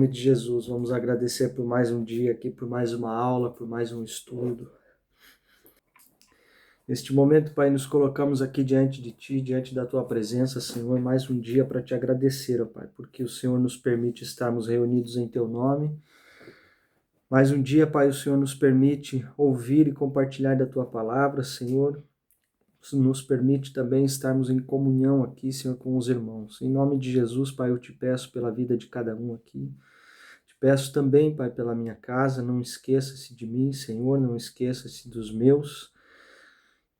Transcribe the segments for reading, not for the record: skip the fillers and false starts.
Em nome de Jesus, vamos agradecer por mais um dia aqui, por mais uma aula, por mais um estudo. Neste momento, Pai, nos colocamos aqui diante de Ti, diante da Tua presença, Senhor, mais um dia para Te agradecer, ó Pai, porque o Senhor nos permite estarmos reunidos em Teu nome. Mais um dia, Pai, o Senhor nos permite ouvir e compartilhar da Tua palavra, Senhor. Nos permite também estarmos em comunhão aqui, Senhor, com os irmãos. Em nome de Jesus, Pai, eu Te peço pela vida de cada um aqui. Peço também, Pai, pela minha casa, não esqueça-se de mim, Senhor, não esqueça-se dos meus.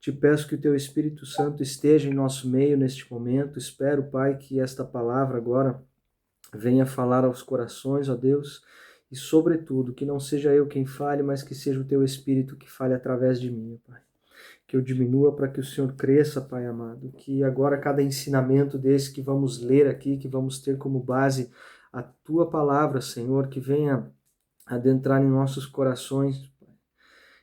Te peço que o Teu Espírito Santo esteja em nosso meio neste momento. Espero, Pai, que esta palavra agora venha falar aos corações, ó Deus, e sobretudo, que não seja eu quem fale, mas que seja o Teu Espírito que fale através de mim, Pai. Que eu diminua para que o Senhor cresça, Pai amado. Que agora cada ensinamento desse que vamos ler aqui, que vamos ter como base a Tua palavra, Senhor, que venha adentrar em nossos corações,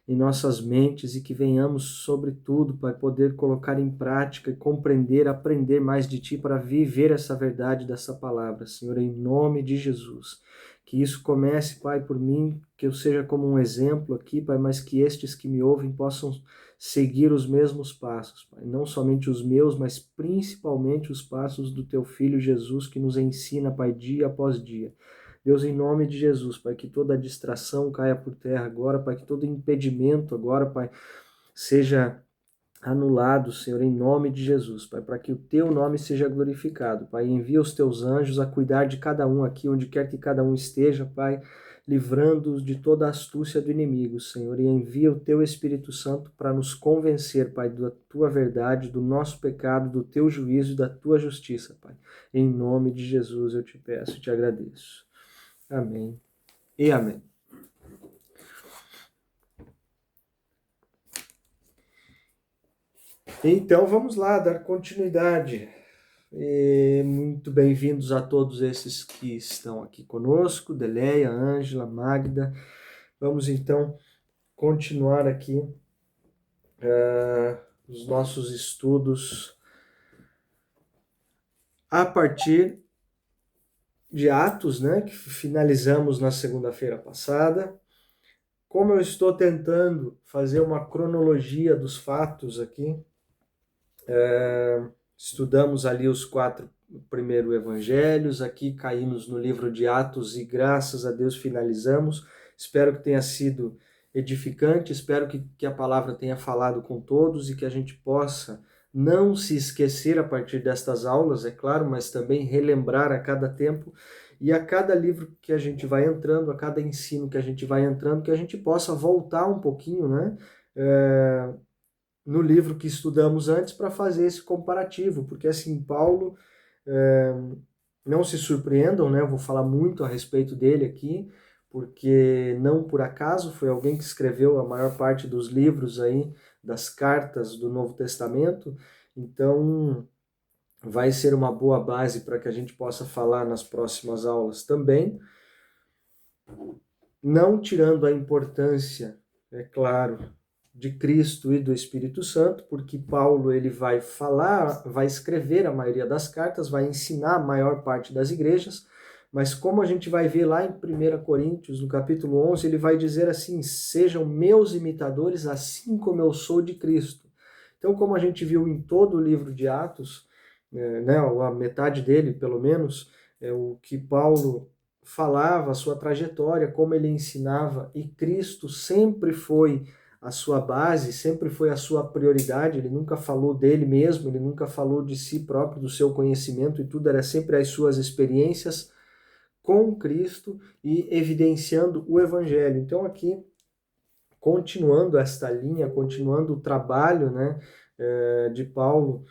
em nossas mentes e que venhamos, sobretudo, Pai, poder colocar em prática e compreender, aprender mais de Ti para viver essa verdade dessa palavra, Senhor, em nome de Jesus. Que isso comece, Pai, por mim, que eu seja como um exemplo aqui, Pai, mas que estes que me ouvem possam seguir os mesmos passos, Pai. Não somente os meus, mas principalmente os passos do Teu Filho Jesus, que nos ensina, Pai, dia após dia. Deus, em nome de Jesus, Pai, que toda distração caia por terra agora, Pai, que todo impedimento agora, Pai, seja anulado, Senhor, em nome de Jesus, Pai, para que o Teu nome seja glorificado, Pai. Envia os Teus anjos a cuidar de cada um aqui, onde quer que cada um esteja, Pai, livrando-os de toda a astúcia do inimigo, Senhor, e envia o Teu Espírito Santo para nos convencer, Pai, da Tua verdade, do nosso pecado, do Teu juízo e da Tua justiça, Pai. Em nome de Jesus eu te peço e te agradeço. Amém e amém. Então vamos lá, dar continuidade. Muito bem-vindos a todos esses que estão aqui conosco, Deleia, Ângela, Magda. Vamos então continuar aqui os nossos estudos a partir de Atos, né, que finalizamos na segunda-feira passada. Como eu estou tentando fazer uma cronologia dos fatos aqui, estudamos ali os 4 primeiros evangelhos, aqui caímos no livro de Atos e graças a Deus finalizamos. Espero que tenha sido edificante, espero que a palavra tenha falado com todos e que a gente possa não se esquecer a partir destas aulas, é claro, mas também relembrar a cada tempo e a cada livro que a gente vai entrando, a cada ensino que a gente vai entrando, que a gente possa voltar um pouquinho, né? No livro que estudamos antes para fazer esse comparativo, porque assim, Paulo, não se surpreendam, né? Eu vou falar muito a respeito dele aqui, porque não por acaso foi alguém que escreveu a maior parte dos livros aí, das cartas do Novo Testamento, então vai ser uma boa base para que a gente possa falar nas próximas aulas também, não tirando a importância, é claro, de Cristo e do Espírito Santo, porque Paulo ele vai falar, vai escrever a maioria das cartas, vai ensinar a maior parte das igrejas, mas como a gente vai ver lá em 1 Coríntios, no capítulo 11, ele vai dizer assim, sejam meus imitadores assim como eu sou de Cristo. Então, como a gente viu em todo o livro de Atos, né, a metade dele, pelo menos, é o que Paulo falava, a sua trajetória, como ele ensinava, e Cristo sempre foi a sua base, sempre foi a sua prioridade, ele nunca falou dele mesmo, ele nunca falou de si próprio, do seu conhecimento, e tudo era sempre as suas experiências com Cristo e evidenciando o Evangelho. Então aqui, continuando esta linha, continuando o trabalho, né, de Paulo,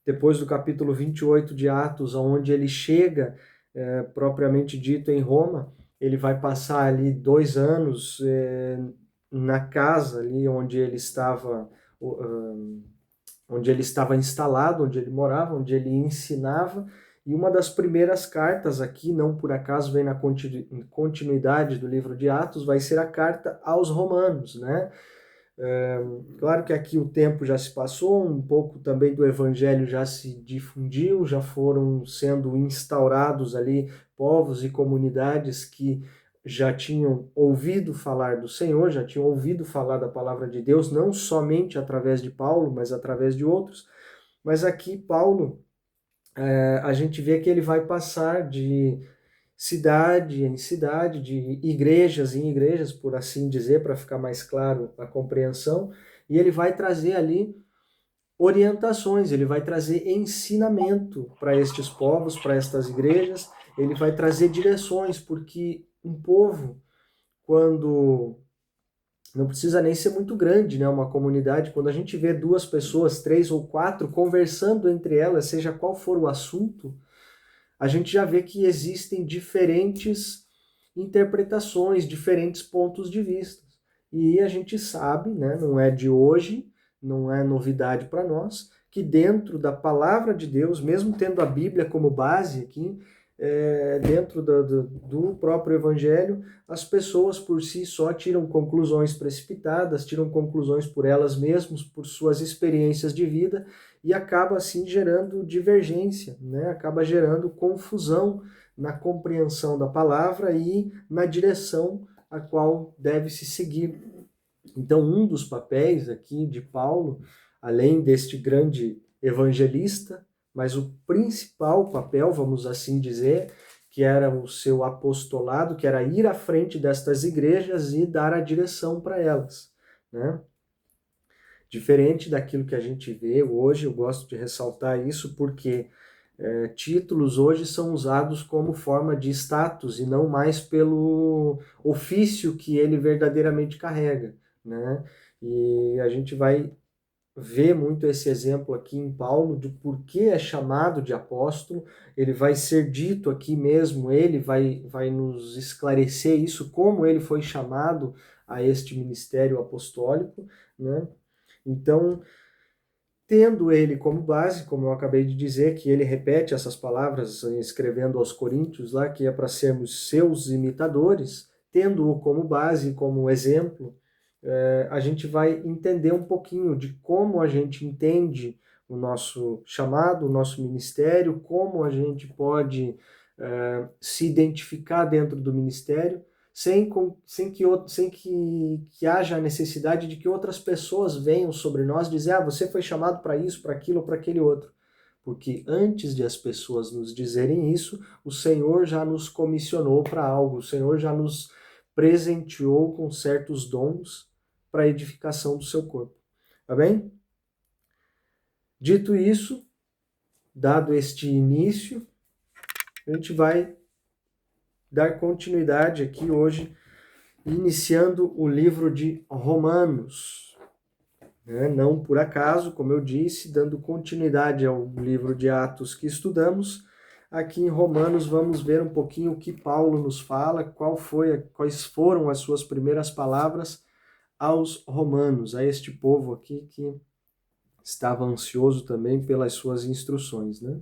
depois do capítulo 28 de Atos, onde ele chega, propriamente dito, em Roma, ele vai passar ali 2 anos na casa ali onde ele estava instalado, onde ele morava, onde ele ensinava, e uma das primeiras cartas aqui, não por acaso vem na continuidade do livro de Atos, vai ser a carta aos Romanos, né? Claro que aqui o tempo já se passou, um pouco também do evangelho já se difundiu, já foram sendo instaurados ali povos e comunidades que já tinham ouvido falar do Senhor, já tinham ouvido falar da palavra de Deus, não somente através de Paulo, mas através de outros. Mas aqui Paulo, a gente vê que ele vai passar de cidade em cidade, de igrejas em igrejas, por assim dizer, para ficar mais claro a compreensão, e ele vai trazer ali orientações, ele vai trazer ensinamento para estes povos, para estas igrejas, ele vai trazer direções, porque um povo, quando não precisa nem ser muito grande, né? Uma comunidade, quando a gente vê duas pessoas, três ou quatro, conversando entre elas, seja qual for o assunto, a gente já vê que existem diferentes interpretações, diferentes pontos de vista. E a gente sabe, né, não é de hoje, não é novidade para nós, que dentro da palavra de Deus, mesmo tendo a Bíblia como base aqui, dentro do próprio Evangelho, as pessoas por si só tiram conclusões precipitadas, tiram conclusões por elas mesmas, por suas experiências de vida, e acaba assim gerando divergência, né? Acaba gerando confusão na compreensão da palavra e na direção a qual deve se seguir. Então, um dos papéis aqui de Paulo, além deste grande evangelista, mas o principal papel, vamos assim dizer, que era o seu apostolado, que era ir à frente destas igrejas e dar a direção para elas, né? Diferente daquilo que a gente vê hoje, eu gosto de ressaltar isso porque títulos hoje são usados como forma de status e não mais pelo ofício que ele verdadeiramente carrega, né? E a gente vai ver muito esse exemplo aqui em Paulo de por que é chamado de apóstolo. Ele vai ser dito aqui mesmo, ele vai nos esclarecer isso, como ele foi chamado a este ministério apostólico, né? Então, tendo ele como base, como eu acabei de dizer, que ele repete essas palavras escrevendo aos Coríntios lá, que é para sermos seus imitadores, tendo-o como base, como exemplo, a gente vai entender um pouquinho de como a gente entende o nosso chamado, o nosso ministério, como a gente pode se identificar dentro do ministério, sem que haja a necessidade de que outras pessoas venham sobre nós dizer, você foi chamado para isso, para aquilo ou para aquele outro. Porque antes de as pessoas nos dizerem isso, o Senhor já nos comissionou para algo, o Senhor já nos presenteou com certos dons para a edificação do seu corpo. Tá bem? Dito isso, dado este início, a gente vai dar continuidade aqui hoje, iniciando o livro de Romanos. Não por acaso, como eu disse, dando continuidade ao livro de Atos que estudamos, aqui em Romanos vamos ver um pouquinho o que Paulo nos fala, quais foram as suas primeiras palavras aos romanos, a este povo aqui que estava ansioso também pelas suas instruções, né?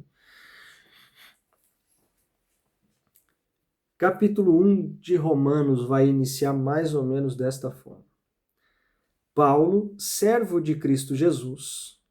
Capítulo 1 de Romanos vai iniciar mais ou menos desta forma. Paulo, servo de Cristo Jesus,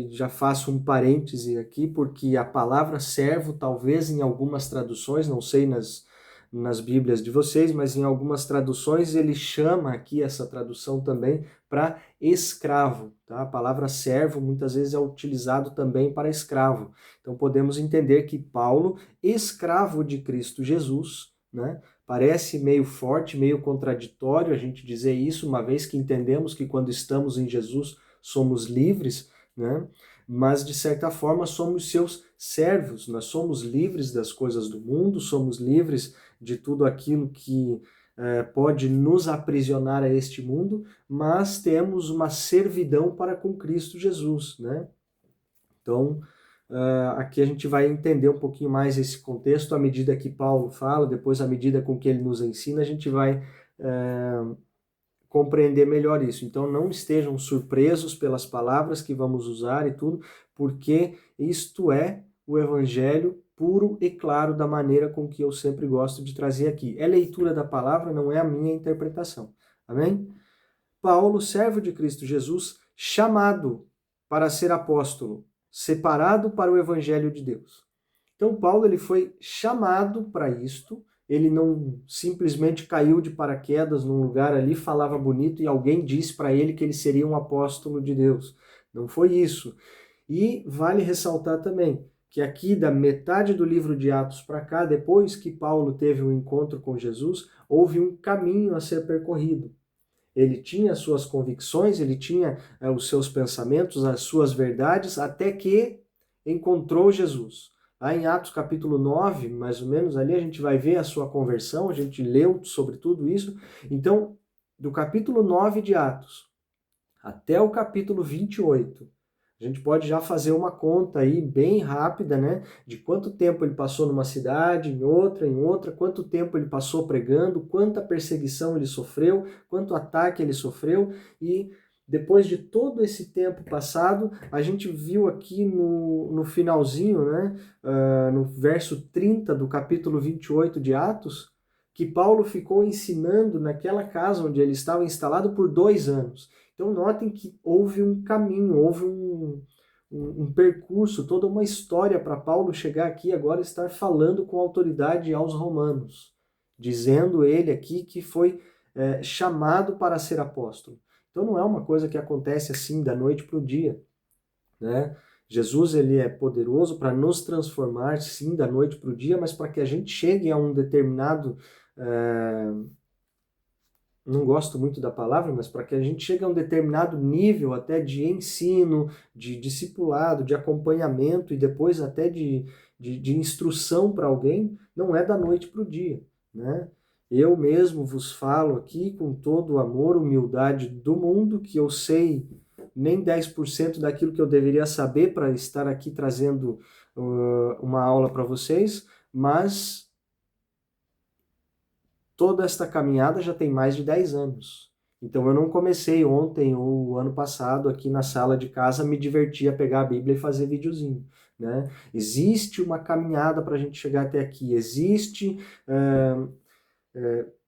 já faço um parêntese aqui, porque a palavra servo, talvez em algumas traduções, não sei nas Bíblias de vocês, mas em algumas traduções ele chama aqui essa tradução também para escravo, tá? A palavra servo muitas vezes é utilizado também para escravo. Então podemos entender que Paulo, escravo de Cristo Jesus, né? Parece meio forte, meio contraditório a gente dizer isso, uma vez que entendemos que quando estamos em Jesus somos livres, né? Mas de certa forma somos seus servos, nós somos livres das coisas do mundo, somos livres de tudo aquilo que pode nos aprisionar a este mundo, mas temos uma servidão para com Cristo Jesus, né? Então, aqui a gente vai entender um pouquinho mais esse contexto à medida que Paulo fala, depois à medida com que ele nos ensina, a gente vai compreender melhor isso. Então, não estejam surpresos pelas palavras que vamos usar e tudo, porque isto é o Evangelho puro e claro da maneira com que eu sempre gosto de trazer aqui. É leitura da palavra, não é a minha interpretação. Amém? Paulo, servo de Cristo Jesus, chamado para ser apóstolo, separado para o evangelho de Deus. Então Paulo ele foi chamado para isto, ele não simplesmente caiu de paraquedas num lugar ali, falava bonito e alguém disse para ele que ele seria um apóstolo de Deus. Não foi isso. E vale ressaltar também que aqui da metade do livro de Atos para cá, depois que Paulo teve um encontro com Jesus, houve um caminho a ser percorrido. Ele tinha as suas convicções, ele tinha os seus pensamentos, as suas verdades, até que encontrou Jesus. Lá em Atos capítulo 9, mais ou menos, ali a gente vai ver a sua conversão, a gente leu sobre tudo isso. Então, do capítulo 9 de Atos até o capítulo 28, a gente pode já fazer uma conta aí bem rápida, né? De quanto tempo ele passou numa cidade, em outra, quanto tempo ele passou pregando, quanta perseguição ele sofreu, quanto ataque ele sofreu. E depois de todo esse tempo passado, a gente viu aqui no finalzinho, né? No verso 30 do capítulo 28 de Atos, que Paulo ficou ensinando naquela casa onde ele estava instalado por 2 anos. Então notem que houve um caminho, houve um percurso, toda uma história para Paulo chegar aqui agora e estar falando com autoridade aos romanos, dizendo ele aqui que foi chamado para ser apóstolo. Então não é uma coisa que acontece assim da noite para o dia, né? Jesus ele é poderoso para nos transformar, sim, da noite para o dia, mas para que a gente chegue a um determinado não gosto muito da palavra, mas para que a gente chegue a um determinado nível até de ensino, de discipulado, de acompanhamento e depois até de instrução para alguém, não é da noite para o dia, né? Eu mesmo vos falo aqui com todo o amor, humildade do mundo, que eu sei nem 10% daquilo que eu deveria saber para estar aqui trazendo uma aula para vocês, mas toda esta caminhada já tem mais de 10 anos. Então eu não comecei ontem ou ano passado aqui na sala de casa me divertir a pegar a Bíblia e fazer videozinho, né? Existe uma caminhada para a gente chegar até aqui, existe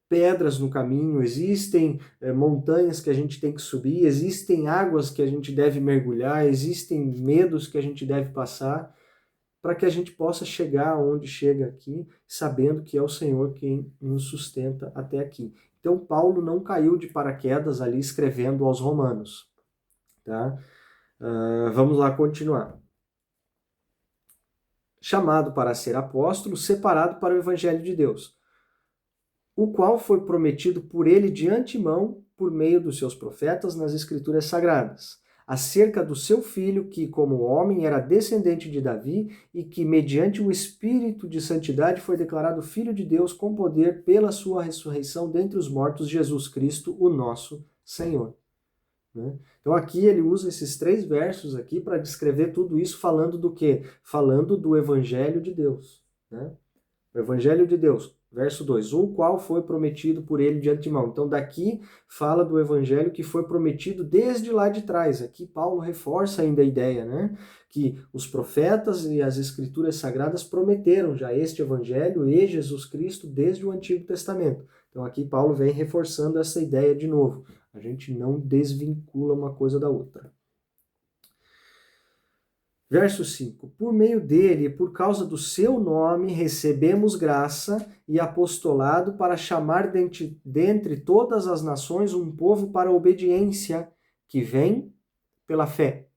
pedras no caminho, existem montanhas que a gente tem que subir, existem águas que a gente deve mergulhar, existem medos que a gente deve passar, para que a gente possa chegar onde chega aqui, sabendo que é o Senhor quem nos sustenta até aqui. Então, Paulo não caiu de paraquedas ali escrevendo aos romanos. Tá? Vamos lá continuar. Chamado para ser apóstolo, separado para o Evangelho de Deus, o qual foi prometido por ele de antemão por meio dos seus profetas nas Escrituras Sagradas, acerca do seu filho, que, como homem, era descendente de Davi e que, mediante o Espírito de Santidade, foi declarado Filho de Deus com poder pela sua ressurreição dentre os mortos, Jesus Cristo, o nosso Senhor. Então aqui ele usa esses 3 versos aqui para descrever tudo isso, falando do quê? Falando do Evangelho de Deus. Né? O Evangelho de Deus. Verso 2, o qual foi prometido por ele de antemão. Então daqui fala do evangelho que foi prometido desde lá de trás. Aqui Paulo reforça ainda a ideia, né? Que os profetas e as escrituras sagradas prometeram já este evangelho e Jesus Cristo desde o Antigo Testamento. Então aqui Paulo vem reforçando essa ideia de novo. A gente não desvincula uma coisa da outra. Verso 5, por meio dele e por causa do seu nome recebemos graça e apostolado para chamar dentre todas as nações um povo para a obediência que vem pela fé.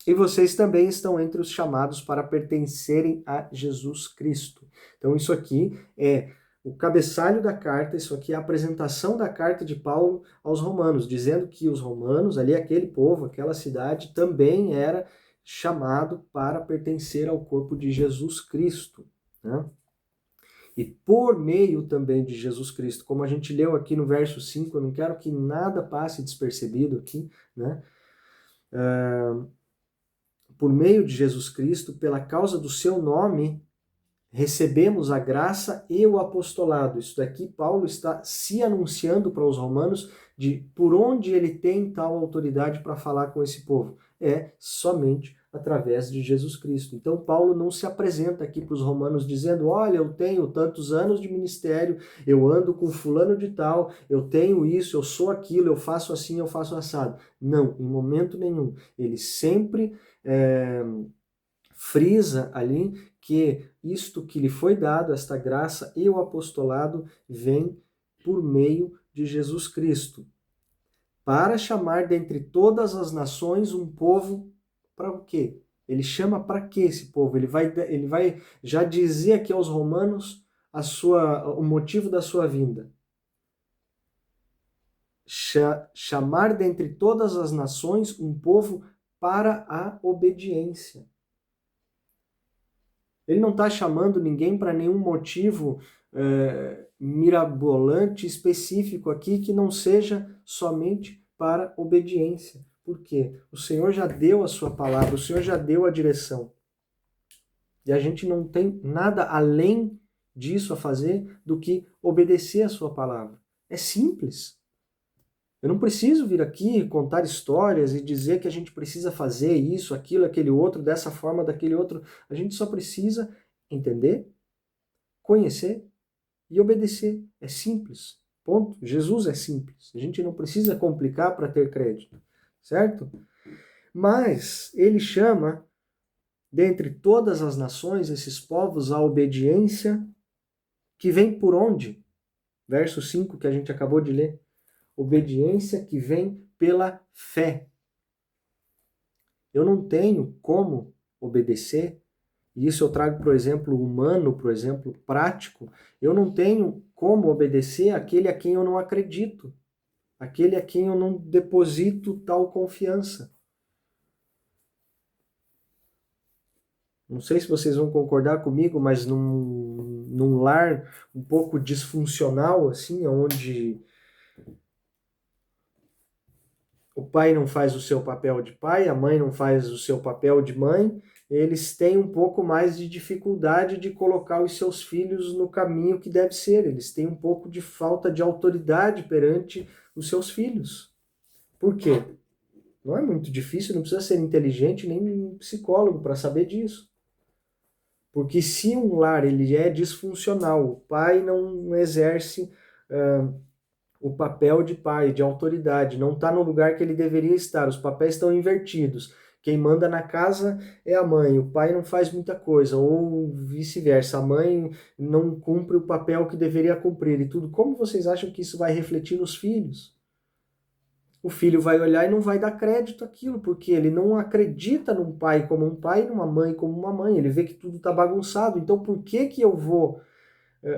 E vocês também estão entre os chamados para pertencerem a Jesus Cristo. Então isso aqui é o cabeçalho da carta, isso aqui é a apresentação da carta de Paulo aos romanos, dizendo que os romanos, ali aquele povo, aquela cidade, também era chamado para pertencer ao corpo de Jesus Cristo. Né? E por meio também de Jesus Cristo, como a gente leu aqui no verso 5, eu não quero que nada passe despercebido aqui, né? Por meio de Jesus Cristo, pela causa do seu nome, recebemos a graça e o apostolado. Isso daqui Paulo está se anunciando para os romanos de por onde ele tem tal autoridade para falar com esse povo. É somente através de Jesus Cristo. Então Paulo não se apresenta aqui para os romanos dizendo, olha, eu tenho tantos anos de ministério, eu ando com fulano de tal, eu tenho isso, eu sou aquilo, eu faço assim, eu faço assado. Não, em momento nenhum. Ele sempre frisa ali que isto que lhe foi dado, esta graça e o apostolado, vem por meio de Jesus Cristo, para chamar dentre todas as nações um povo para o quê? Ele chama para quê esse povo? Ele vai já dizer aqui aos romanos o motivo da sua vinda. Chamar dentre todas as nações um povo para a obediência. Ele não está chamando ninguém para nenhum motivo mirabolante, específico aqui, que não seja somente para obediência. Por quê? O Senhor já deu a sua palavra, o Senhor já deu a direção. E a gente não tem nada além disso a fazer do que obedecer a sua palavra. É simples. Eu não preciso vir aqui contar histórias e dizer que a gente precisa fazer isso, aquilo, aquele outro, dessa forma, daquele outro. A gente só precisa entender, conhecer e obedecer. É simples. Ponto. Jesus é simples. A gente não precisa complicar para ter crédito. Certo? Mas ele chama, dentre todas as nações, esses povos, a obediência que vem por onde? Verso 5 que a gente acabou de ler. Obediência que vem pela fé. Eu não tenho como obedecer, e isso eu trago para o exemplo humano, para o exemplo prático, eu não tenho como obedecer aquele a quem eu não acredito, aquele a quem eu não deposito tal confiança. Não sei se vocês vão concordar comigo, mas num lar um pouco disfuncional, assim, onde o pai não faz o seu papel de pai, a mãe não faz o seu papel de mãe, eles têm um pouco mais de dificuldade de colocar os seus filhos no caminho que deve ser. Eles têm um pouco de falta de autoridade perante os seus filhos. Por quê? Não é muito difícil, não precisa ser inteligente nem psicólogo para saber disso. Porque se um lar ele é disfuncional, o pai não exerce o papel de pai, de autoridade, não está no lugar que ele deveria estar, os papéis estão invertidos. Quem manda na casa é a mãe, o pai não faz muita coisa, ou vice-versa, a mãe não cumpre o papel que deveria cumprir e tudo. Como vocês acham que isso vai refletir nos filhos? O filho vai olhar e não vai dar crédito àquilo, porque ele não acredita num pai como um pai, numa mãe como uma mãe, ele vê que tudo está bagunçado, então por que que eu vou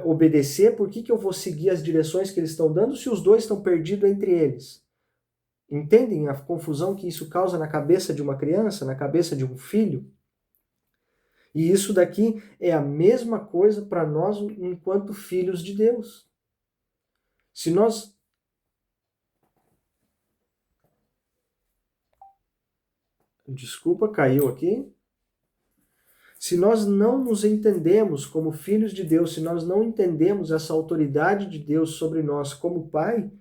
obedecer, por que que eu vou seguir as direções que eles estão dando se os dois estão perdidos entre eles? Entendem a confusão que isso causa na cabeça de uma criança, na cabeça de um filho? E isso daqui é a mesma coisa para nós enquanto filhos de Deus. Se nós... Desculpa, caiu aqui. Se nós não nos entendemos como filhos de Deus, se nós não entendemos essa autoridade de Deus sobre nós como Pai,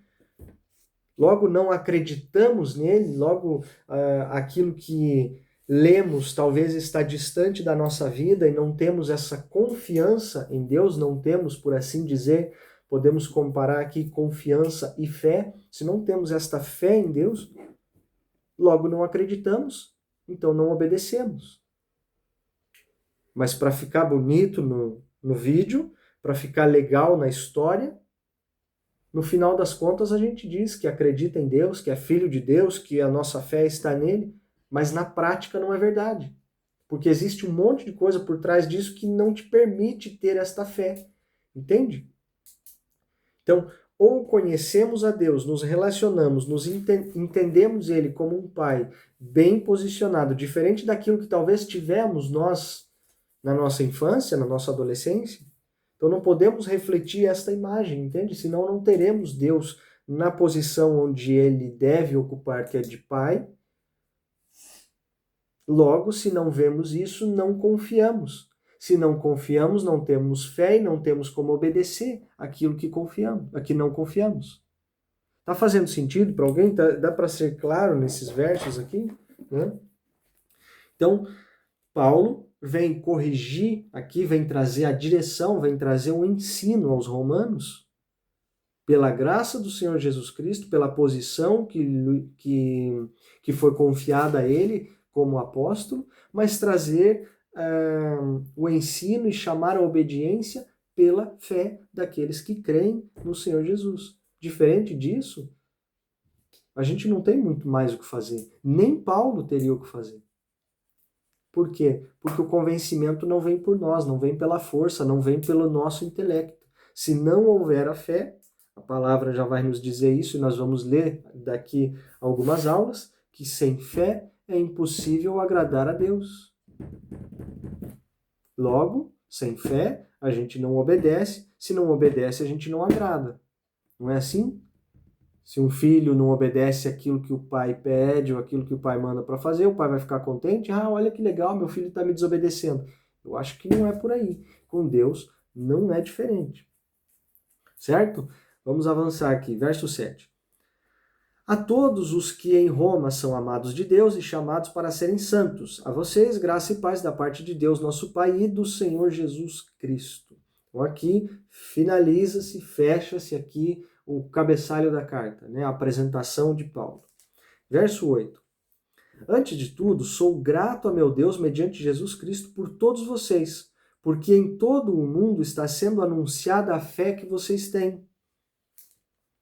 logo não acreditamos nele, logo aquilo que lemos talvez está distante da nossa vida e não temos essa confiança em Deus, não temos, por assim dizer, podemos comparar aqui confiança e fé. Se não temos esta fé em Deus, logo não acreditamos, então não obedecemos. Mas para ficar bonito no vídeo, para ficar legal na história, no final das contas a gente diz que acredita em Deus, que é filho de Deus, que a nossa fé está nele, mas na prática não é verdade. Porque existe um monte de coisa por trás disso que não te permite ter esta fé. Entende? Então, ou conhecemos a Deus, nos relacionamos, entendemos Ele como um Pai bem posicionado, diferente daquilo que talvez tivemos nós na nossa infância, na nossa adolescência. Então não podemos refletir esta imagem, entende? Senão não teremos Deus na posição onde Ele deve ocupar, que é de Pai. Logo, se não vemos isso, não confiamos. Se não confiamos, não temos fé e não temos como obedecer aquilo que confiamos, a que não confiamos. Tá fazendo sentido para alguém? Dá para ser claro nesses versos aqui? Né? Então, Paulo vem corrigir aqui, vem trazer a direção, vem trazer o ensino aos romanos, pela graça do Senhor Jesus Cristo, pela posição que foi confiada a ele como apóstolo, mas trazer o ensino e chamar a obediência pela fé daqueles que creem no Senhor Jesus. Diferente disso, a gente não tem muito mais o que fazer. Nem Paulo teria o que fazer. Por quê? Porque o convencimento não vem por nós, não vem pela força, não vem pelo nosso intelecto. Se não houver a fé, a palavra já vai nos dizer isso, e nós vamos ler daqui algumas aulas, que sem fé é impossível agradar a Deus. Logo, sem fé, a gente não obedece, se não obedece, a gente não agrada. Não é assim? Se um filho não obedece aquilo que o pai pede ou aquilo que o pai manda para fazer, o pai vai ficar contente? Ah, olha que legal, meu filho está me desobedecendo. Eu acho que não é por aí. Com Deus não é diferente. Certo? Vamos avançar aqui, verso 7. A todos os que em Roma são amados de Deus e chamados para serem santos, a vocês graça e paz da parte de Deus, nosso Pai, e do Senhor Jesus Cristo. Então aqui finaliza-se, fecha-se aqui o cabeçalho da carta, né? A apresentação de Paulo. Verso 8. Antes de tudo, sou grato a meu Deus mediante Jesus Cristo por todos vocês, porque em todo o mundo está sendo anunciada a fé que vocês têm.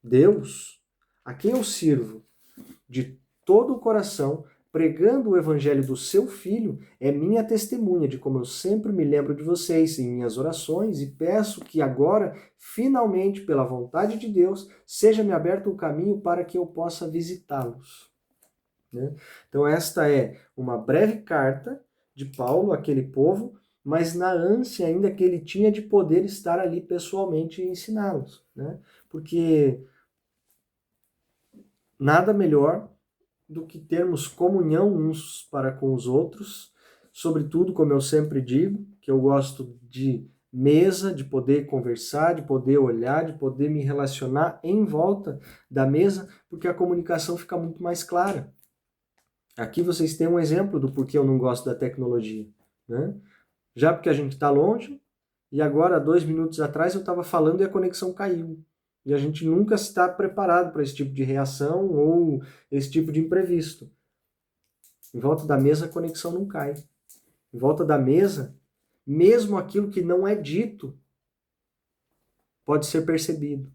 Deus, a quem eu sirvo de todo o coração, pregando o evangelho do seu Filho, é minha testemunha de como eu sempre me lembro de vocês em minhas orações e peço que agora, finalmente, pela vontade de Deus, seja-me aberto o caminho para que eu possa visitá-los. Então esta é uma breve carta de Paulo àquele povo, mas na ânsia ainda que ele tinha de poder estar ali pessoalmente e ensiná-los. Porque nada melhor do que termos comunhão uns para com os outros, sobretudo, como eu sempre digo, que eu gosto de mesa, de poder conversar, de poder olhar, de poder me relacionar em volta da mesa, porque a comunicação fica muito mais clara. Aqui vocês têm um exemplo do porquê eu não gosto da tecnologia, né? Já porque a gente está longe, e agora, 2 minutos atrás, eu estava falando e a conexão caiu. E a gente nunca está preparado para esse tipo de reação ou esse tipo de imprevisto. Em volta da mesa, a conexão não cai. Em volta da mesa, mesmo aquilo que não é dito pode ser percebido.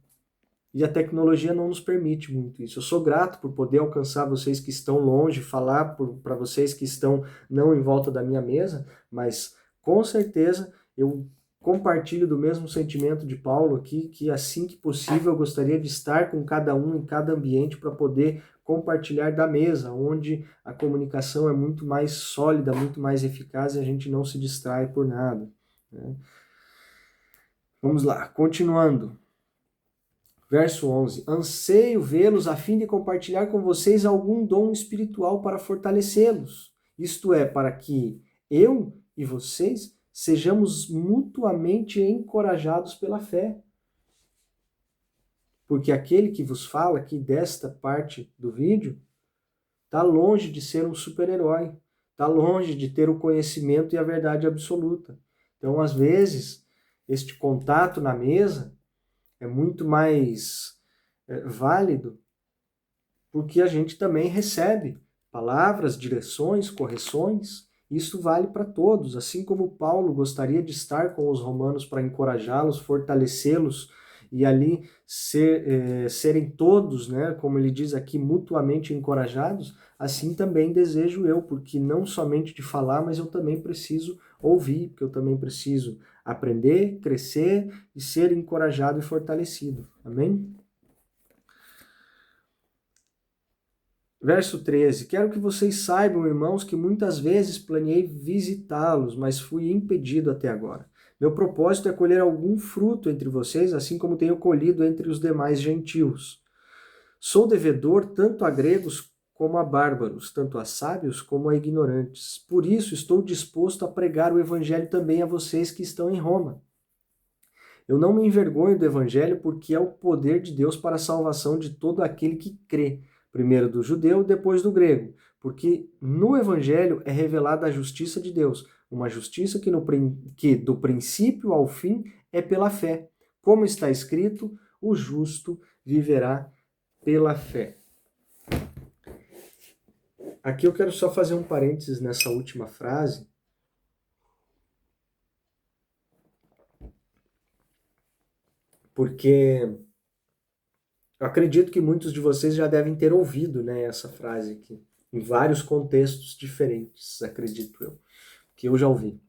E a tecnologia não nos permite muito isso. Eu sou grato por poder alcançar vocês que estão longe, falar para vocês que estão não em volta da minha mesa, mas com certeza eu compartilho do mesmo sentimento de Paulo aqui, que assim que possível eu gostaria de estar com cada um em cada ambiente para poder compartilhar da mesa, onde a comunicação é muito mais sólida, muito mais eficaz e a gente não se distrai por nada. Vamos lá, continuando. Verso 11. Anseio vê-los a fim de compartilhar com vocês algum dom espiritual para fortalecê-los. Isto é, para que eu e vocês sejamos mutuamente encorajados pela fé. Porque aquele que vos fala aqui desta parte do vídeo está longe de ser um super-herói. Está longe de ter o conhecimento e a verdade absoluta. Então, às vezes, este contato na mesa é muito mais válido porque a gente também recebe palavras, direções, correções. Isso vale para todos, assim como Paulo gostaria de estar com os romanos para encorajá-los, fortalecê-los e ali serem todos, como ele diz aqui, mutuamente encorajados, assim também desejo eu, porque não somente de falar, mas eu também preciso ouvir, porque eu também preciso aprender, crescer e ser encorajado e fortalecido. Amém? Verso 13. Quero que vocês saibam, irmãos, que muitas vezes planejei visitá-los, mas fui impedido até agora. Meu propósito é colher algum fruto entre vocês, assim como tenho colhido entre os demais gentios. Sou devedor tanto a gregos como a bárbaros, tanto a sábios como a ignorantes. Por isso estou disposto a pregar o evangelho também a vocês que estão em Roma. Eu não me envergonho do evangelho porque é o poder de Deus para a salvação de todo aquele que crê. primeiro do judeu, depois do grego, porque no Evangelho é revelada a justiça de Deus, uma justiça que do princípio ao fim é pela fé. Como está escrito, o justo viverá pela fé. Aqui eu quero só fazer um parênteses nessa última frase, porque eu acredito que muitos de vocês já devem ter ouvido, né, essa frase aqui, em vários contextos diferentes, acredito eu, que eu já ouvi.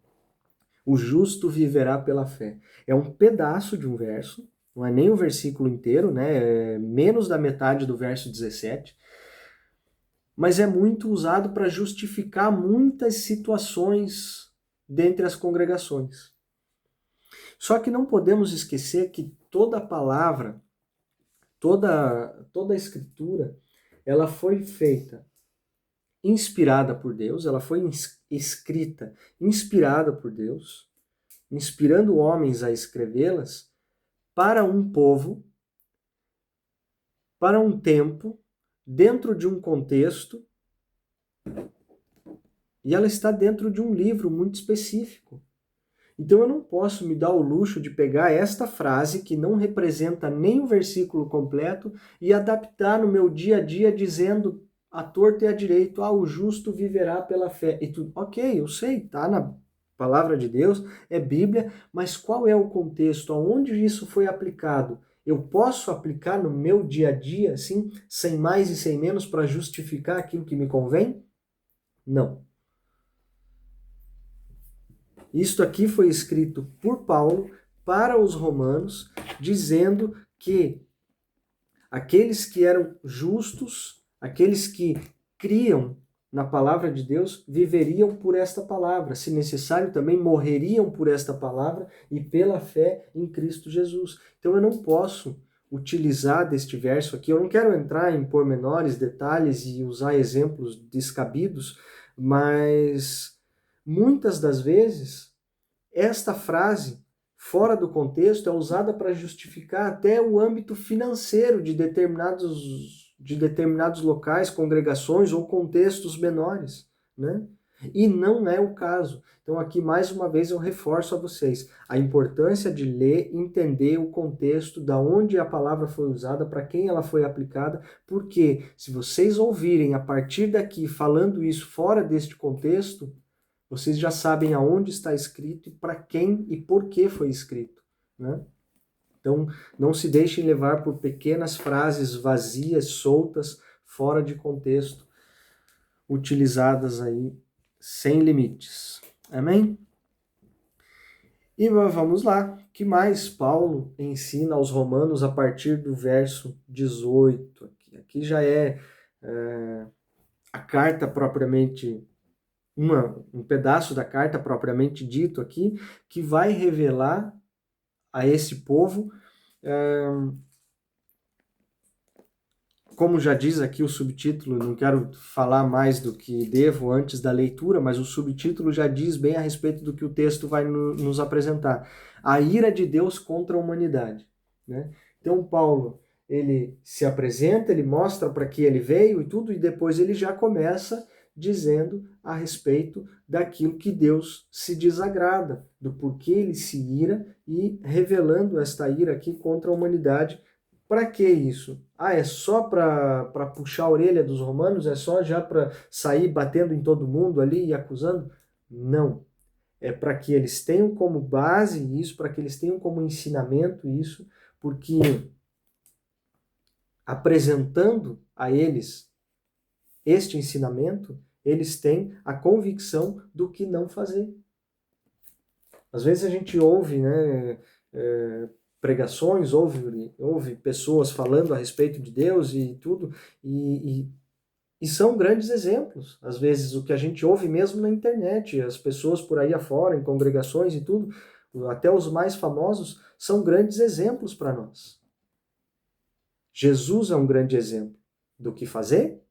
O justo viverá pela fé. É um pedaço de um verso, não é nem o versículo inteiro, né, é menos da metade do verso 17, mas é muito usado para justificar muitas situações dentre as congregações. Só que não podemos esquecer que toda palavra, toda a escritura, ela foi feita inspirada por Deus, ela foi escrita inspirada por Deus, inspirando homens a escrevê-las para um povo, para um tempo, dentro de um contexto, e ela está dentro de um livro muito específico. Então eu não posso me dar o luxo de pegar esta frase, que não representa nem o versículo completo, e adaptar no meu dia a dia dizendo à torta e à direito, o justo viverá pela fé. E tudo, ok, eu sei, tá na palavra de Deus, é Bíblia, mas qual é o contexto, aonde isso foi aplicado? Eu posso aplicar no meu dia a dia, assim, sem mais e sem menos, para justificar aquilo que me convém? Não. Isto aqui foi escrito por Paulo para os romanos, dizendo que aqueles que eram justos, aqueles que criam na palavra de Deus, viveriam por esta palavra, se necessário também morreriam por esta palavra e pela fé em Cristo Jesus. Então eu não posso utilizar deste verso aqui, eu não quero entrar em pormenores, detalhes e usar exemplos descabidos, mas muitas das vezes esta frase, fora do contexto, é usada para justificar até o âmbito financeiro de determinados locais, congregações ou contextos menores, né? E não é o caso. Então aqui mais uma vez eu reforço a vocês a importância de ler, entender o contexto, da onde a palavra foi usada, para quem ela foi aplicada, porque se vocês ouvirem a partir daqui falando isso fora deste contexto, vocês já sabem aonde está escrito, para quem e por que foi escrito, né? Então, não se deixem levar por pequenas frases vazias, soltas, fora de contexto, utilizadas aí sem limites. Amém? E vamos lá. O que mais Paulo ensina aos romanos a partir do verso 18? Aqui já é a carta propriamente um pedaço da carta propriamente dito aqui, que vai revelar a esse povo, como já diz aqui o subtítulo, não quero falar mais do que devo antes da leitura, mas o subtítulo já diz bem a respeito do que o texto vai nos apresentar. A ira de Deus contra a humanidade, né? Então Paulo, ele se apresenta, ele mostra para que ele veio e tudo, e depois ele já começa dizendo a respeito daquilo que Deus se desagrada, do porquê ele se ira e revelando esta ira aqui contra a humanidade. Para que isso? É só para puxar a orelha dos romanos? É só já para sair batendo em todo mundo ali e acusando? Não. É para que eles tenham como base isso, para que eles tenham como ensinamento isso, porque apresentando a eles este ensinamento, eles têm a convicção do que não fazer. Às vezes a gente ouve, né, pregações, ouve pessoas falando a respeito de Deus e tudo, e são grandes exemplos. Às vezes o que a gente ouve mesmo na internet, as pessoas por aí afora, em congregações e tudo, até os mais famosos, são grandes exemplos para nós. Jesus é um grande exemplo do que fazer,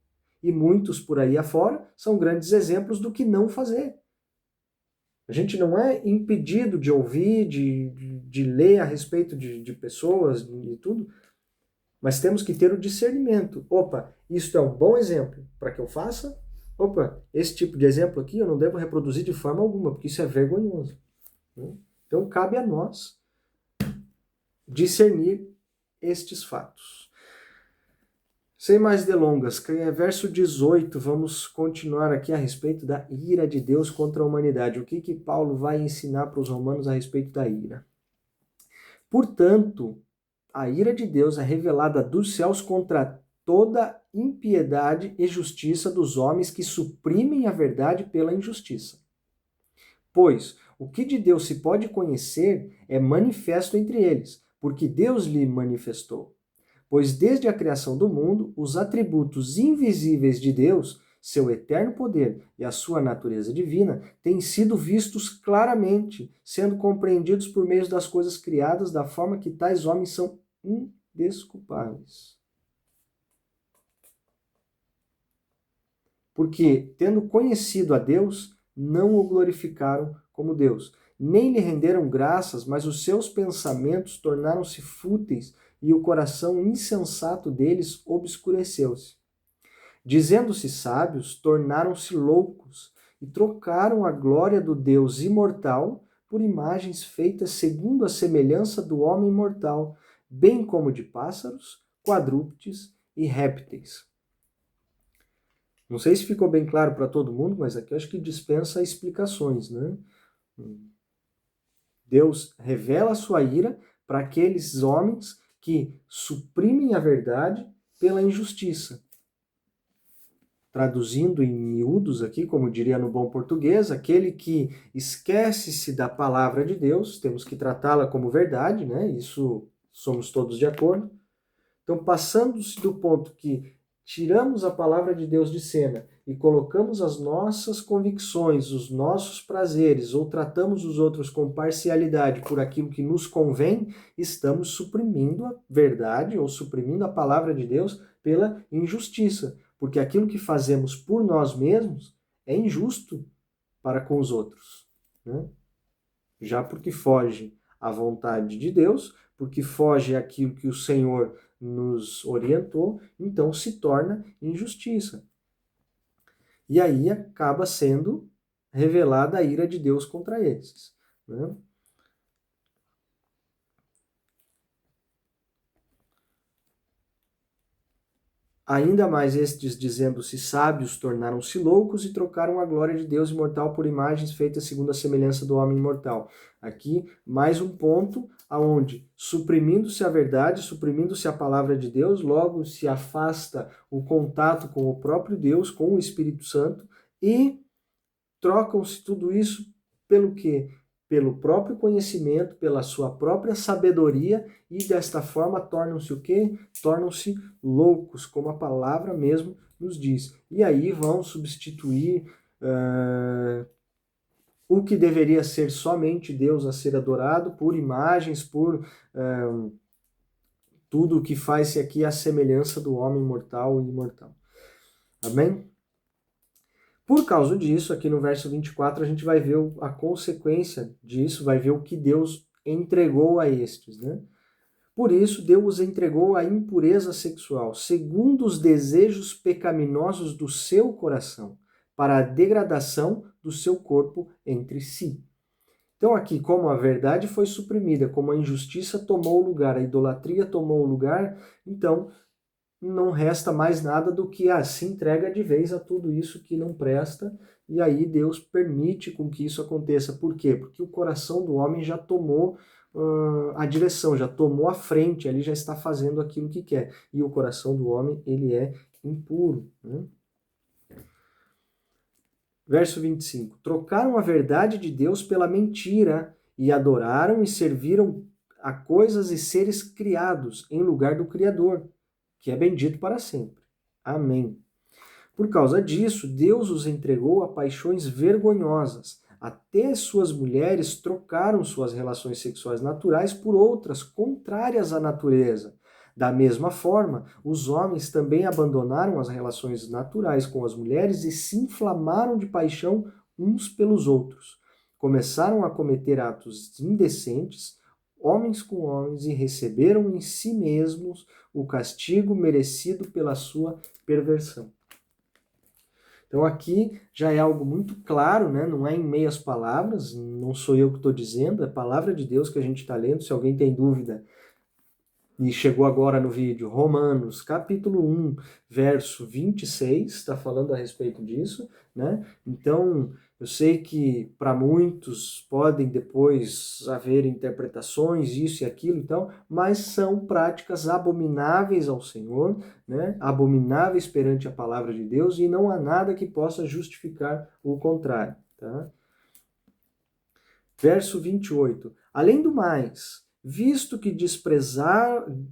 e muitos por aí afora são grandes exemplos do que não fazer. A gente não é impedido de ouvir, de ler a respeito de pessoas e tudo, Mas temos que ter o discernimento. Opa, isto é um bom exemplo para que eu faça? Opa, esse tipo de exemplo aqui eu não devo reproduzir de forma alguma, porque isso é vergonhoso. Então cabe a nós discernir estes fatos. Sem mais delongas, verso 18, vamos continuar aqui a respeito da ira de Deus contra a humanidade. O que Paulo vai ensinar para os romanos a respeito da ira? Portanto, a ira de Deus é revelada dos céus contra toda impiedade e justiça dos homens que suprimem a verdade pela injustiça. Pois o que de Deus se pode conhecer é manifesto entre eles, porque Deus lhe manifestou. Pois desde a criação do mundo, os atributos invisíveis de Deus, seu eterno poder e a sua natureza divina, têm sido vistos claramente, sendo compreendidos por meio das coisas criadas, da forma que tais homens são indesculpáveis. Porque, tendo conhecido a Deus, não o glorificaram como Deus, nem lhe renderam graças, mas os seus pensamentos tornaram-se fúteis e o coração insensato deles obscureceu-se. Dizendo-se sábios, tornaram-se loucos e trocaram a glória do Deus imortal por imagens feitas segundo a semelhança do homem mortal, bem como de pássaros, quadrúpedes e répteis. Não sei se ficou bem claro para todo mundo, mas aqui eu acho que dispensa explicações, né? Deus revela a sua ira para aqueles homens que suprimem a verdade pela injustiça. Traduzindo em miúdos aqui, como diria no bom português, aquele que esquece-se da palavra de Deus, temos que tratá-la como verdade, né? Isso somos todos de acordo. Então, passando-se do ponto que tiramos a palavra de Deus de cena e colocamos as nossas convicções, os nossos prazeres, ou tratamos os outros com parcialidade por aquilo que nos convém, estamos suprimindo a verdade ou suprimindo a palavra de Deus pela injustiça. Porque aquilo que fazemos por nós mesmos é injusto para com os outros, né? Já porque foge à vontade de Deus, porque foge àquilo que o Senhor nos orientou, então se torna injustiça. E aí acaba sendo revelada a ira de Deus contra esses, né? Ainda mais estes, dizendo-se sábios, tornaram-se loucos e trocaram a glória de Deus imortal por imagens feitas segundo a semelhança do homem imortal. Aqui, mais um ponto aonde, suprimindo-se a verdade, suprimindo-se a palavra de Deus, logo se afasta o contato com o próprio Deus, com o Espírito Santo, e trocam-se tudo isso pelo quê? Pelo próprio conhecimento, pela sua própria sabedoria, e desta forma tornam-se o quê? Tornam-se loucos, como a palavra mesmo nos diz. E aí vão substituir o que deveria ser somente Deus a ser adorado por imagens, por tudo o que faz-se aqui a semelhança do homem mortal e imortal. Amém? Por causa disso, aqui no verso 24, a gente vai ver a consequência disso, vai ver o que Deus entregou a estes, né? Por isso, Deus os entregou à impureza sexual, segundo os desejos pecaminosos do seu coração, para a degradação do seu corpo entre si. Então aqui, como a verdade foi suprimida, como a injustiça tomou o lugar, a idolatria tomou o lugar, então não resta mais nada do que se entrega de vez a tudo isso que não presta, e aí Deus permite com que isso aconteça. Por quê? Porque o coração do homem já tomou a direção, já tomou a frente, ele já está fazendo aquilo que quer. E o coração do homem, ele é impuro, né? Verso 25. Trocaram a verdade de Deus pela mentira e adoraram e serviram a coisas e seres criados em lugar do Criador, que é bendito para sempre. Amém. Por causa disso, Deus os entregou a paixões vergonhosas. Até suas mulheres trocaram suas relações sexuais naturais por outras contrárias à natureza. Da mesma forma, os homens também abandonaram as relações naturais com as mulheres e se inflamaram de paixão uns pelos outros. Começaram a cometer atos indecentes, homens com homens, e receberam em si mesmos o castigo merecido pela sua perversão. Então aqui já é algo muito claro, né? Não é em meias palavras, não sou eu que estou dizendo, é a palavra de Deus que a gente está lendo. Se alguém tem dúvida e chegou agora no vídeo, Romanos, capítulo 1, verso 26, está falando a respeito disso, né? Então, eu sei que para muitos podem depois haver interpretações, isso e aquilo, então, mas são práticas abomináveis ao Senhor, né? Abomináveis perante a palavra de Deus, e não há nada que possa justificar o contrário, tá? Verso 28. Além do mais, visto que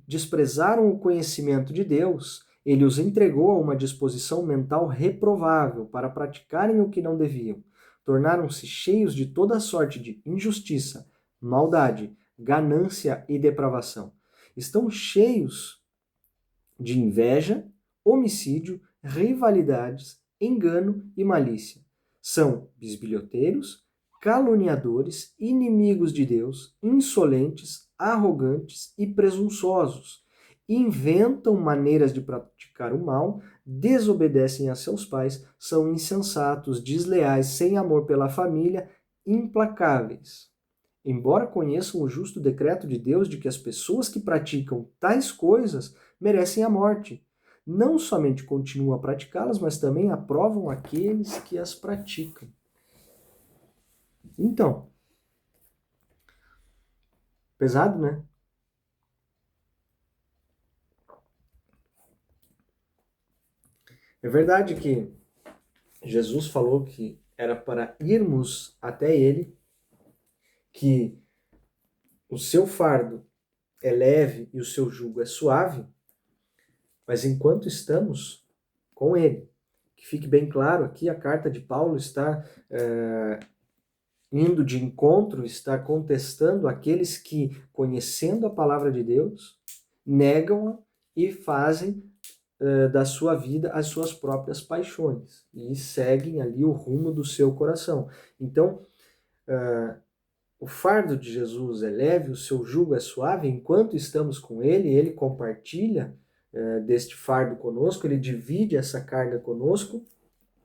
desprezaram o conhecimento de Deus, ele os entregou a uma disposição mental reprovável para praticarem o que não deviam. Tornaram-se cheios de toda sorte de injustiça, maldade, ganância e depravação. Estão cheios de inveja, homicídio, rivalidades, engano e malícia. São bisbilhoteiros, caluniadores, inimigos de Deus, insolentes, arrogantes e presunçosos. Inventam maneiras de praticar o mal, desobedecem a seus pais, são insensatos, desleais, sem amor pela família, implacáveis. Embora conheçam o justo decreto de Deus de que as pessoas que praticam tais coisas merecem a morte, não somente continuam a praticá-las, mas também aprovam aqueles que as praticam. Então, pesado, né? É verdade que Jesus falou que era para irmos até Ele, que o seu fardo é leve e o seu jugo é suave, mas enquanto estamos com Ele, que fique bem claro aqui, a carta de Paulo está indo de encontro, está contestando aqueles que, conhecendo a palavra de Deus, negam-a e fazem da sua vida as suas próprias paixões e seguem ali o rumo do seu coração. Então, o fardo de Jesus é leve, o seu jugo é suave. Enquanto estamos com Ele, Ele compartilha deste fardo conosco, Ele divide essa carga conosco,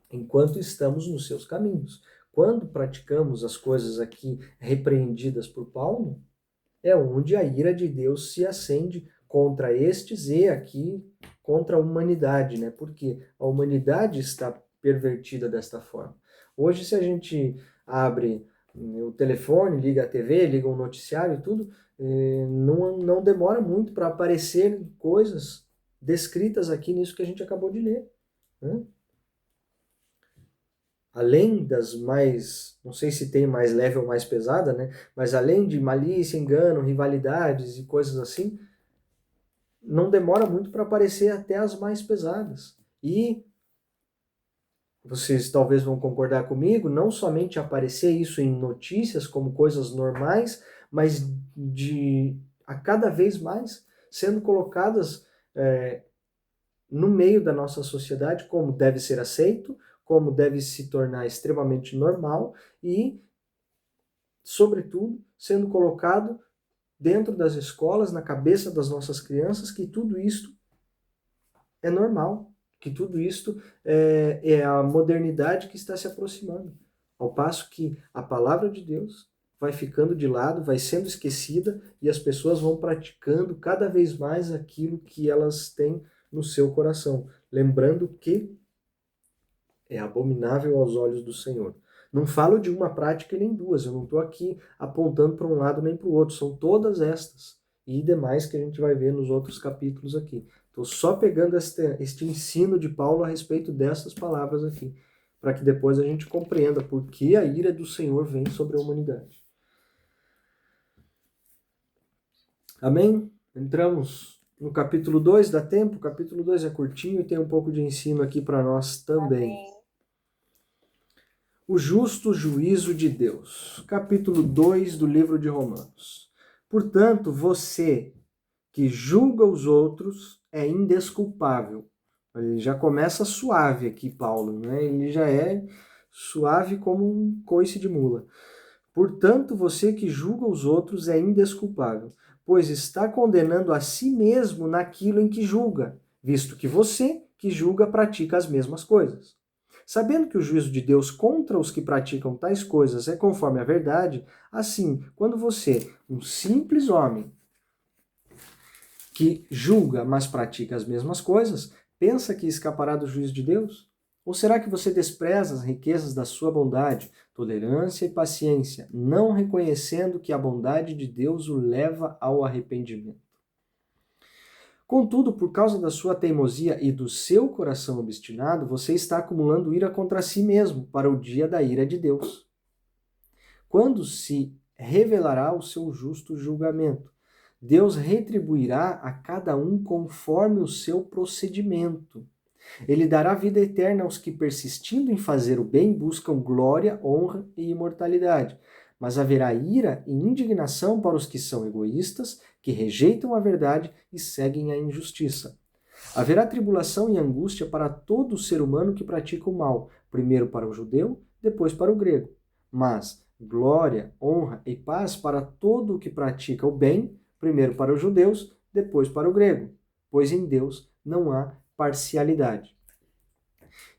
enquanto estamos nos seus caminhos. Quando praticamos as coisas aqui repreendidas por Paulo, é onde a ira de Deus se acende contra estes e aqui contra a humanidade, né? Porque a humanidade está pervertida desta forma. Hoje, se a gente abre o telefone, liga a TV, liga um noticiário e tudo, não demora muito para aparecer coisas descritas aqui nisso que a gente acabou de ler, né? Além das mais, não sei se tem mais leve ou mais pesada, né? Mas além de malícia, engano, rivalidades e coisas assim, não demora muito para aparecer até as mais pesadas. E vocês talvez vão concordar comigo, não somente aparecer isso em notícias como coisas normais, mas a cada vez mais sendo colocadas no meio da nossa sociedade como deve ser aceito, como deve se tornar extremamente normal e, sobretudo, sendo colocado dentro das escolas, na cabeça das nossas crianças, que tudo isto é normal, que tudo isto é a modernidade que está se aproximando. Ao passo que a palavra de Deus vai ficando de lado, vai sendo esquecida e as pessoas vão praticando cada vez mais aquilo que elas têm no seu coração, lembrando que é abominável aos olhos do Senhor. Não falo de uma prática e nem duas, eu não estou aqui apontando para um lado nem para o outro, são todas estas e demais que a gente vai ver nos outros capítulos aqui. Estou só pegando este ensino de Paulo a respeito dessas palavras aqui, para que depois a gente compreenda por que a ira do Senhor vem sobre a humanidade. Amém? Entramos no capítulo 2, dá tempo? O capítulo 2 é curtinho e tem um pouco de ensino aqui para nós também. Amém. O justo juízo de Deus. Capítulo 2 do livro de Romanos. Portanto, você que julga os outros é indesculpável. Ele já começa suave aqui, Paulo, né? Ele já é suave como um coice de mula. Portanto, você que julga os outros é indesculpável, pois está condenando a si mesmo naquilo em que julga, visto que você que julga pratica as mesmas coisas. Sabendo que o juízo de Deus contra os que praticam tais coisas é conforme a verdade, assim, quando você, um simples homem, que julga, mas pratica as mesmas coisas, pensa que escapará do juízo de Deus? Ou será que você despreza as riquezas da sua bondade, tolerância e paciência, não reconhecendo que a bondade de Deus o leva ao arrependimento? Contudo, por causa da sua teimosia e do seu coração obstinado, você está acumulando ira contra si mesmo para o dia da ira de Deus. Quando se revelará o seu justo julgamento, Deus retribuirá a cada um conforme o seu procedimento. Ele dará vida eterna aos que, persistindo em fazer o bem, buscam glória, honra e imortalidade. Mas haverá ira e indignação para os que são egoístas, que rejeitam a verdade e seguem a injustiça. Haverá tribulação e angústia para todo ser humano que pratica o mal, primeiro para o judeu, depois para o grego. Mas glória, honra e paz para todo o que pratica o bem, primeiro para os judeus, depois para o grego, pois em Deus não há parcialidade.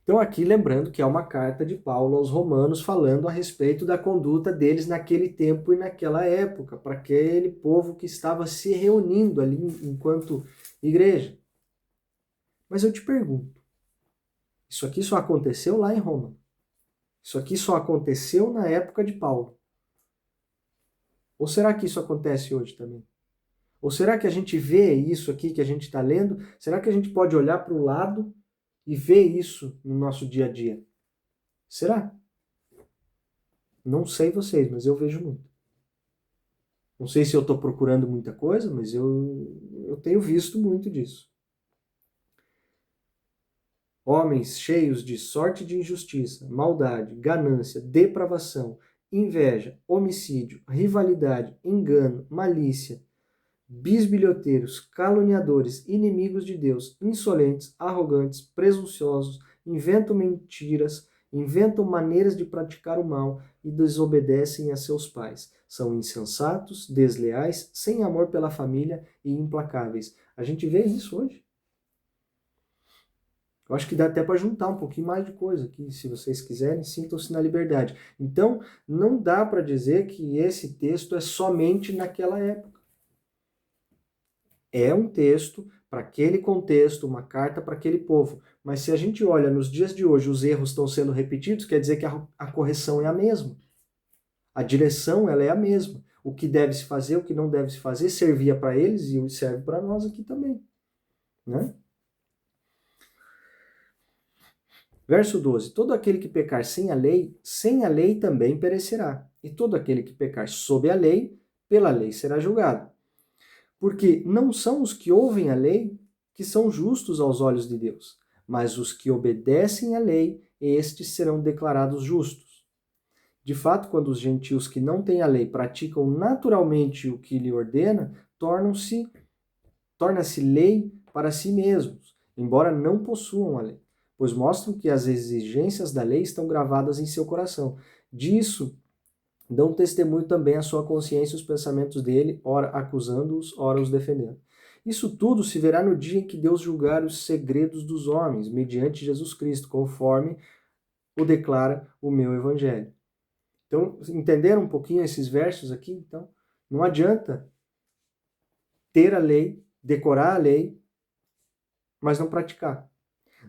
Então aqui lembrando que é uma carta de Paulo aos romanos falando a respeito da conduta deles naquele tempo e naquela época, para aquele povo que estava se reunindo ali enquanto igreja. Mas eu te pergunto, isso aqui só aconteceu lá em Roma? Isso aqui só aconteceu na época de Paulo? Ou será que isso acontece hoje também? Ou será que a gente vê isso aqui que a gente está lendo? Será que a gente pode olhar para o lado e ver isso no nosso dia a dia? Será? Não sei vocês, mas eu vejo muito. Não sei se eu estou procurando muita coisa, mas eu tenho visto muito disso. Homens cheios de sorte de injustiça, maldade, ganância, depravação, inveja, homicídio, rivalidade, engano, malícia, bisbilhoteiros, caluniadores, inimigos de Deus, insolentes, arrogantes, presunçosos, inventam mentiras, inventam maneiras de praticar o mal e desobedecem a seus pais. São insensatos, desleais, sem amor pela família e implacáveis. A gente vê isso hoje. Eu acho que dá até para juntar um pouquinho mais de coisa aqui, se vocês quiserem, sintam-se na liberdade. Então, não dá para dizer que esse texto é somente naquela época. É um texto para aquele contexto, uma carta para aquele povo. Mas se a gente olha nos dias de hoje, os erros estão sendo repetidos, quer dizer que a correção é a mesma. A direção ela é a mesma. O que deve se fazer, o que não deve se fazer, servia para eles e serve para nós aqui também. Né? Verso 12. Todo aquele que pecar sem a lei também perecerá. E todo aquele que pecar sob a lei, pela lei será julgado. Porque não são os que ouvem a lei que são justos aos olhos de Deus, mas os que obedecem à lei, estes serão declarados justos. De fato, quando os gentios que não têm a lei praticam naturalmente o que lhe ordena, torna-se lei para si mesmos, embora não possuam a lei, pois mostram que as exigências da lei estão gravadas em seu coração. Disso dão testemunho também a sua consciência e os pensamentos dele, ora acusando-os, ora os defendendo. Isso tudo se verá no dia em que Deus julgar os segredos dos homens, mediante Jesus Cristo, conforme o declara o meu evangelho. Então, entenderam um pouquinho esses versos aqui? Então, não adianta ter a lei, decorar a lei, mas não praticar.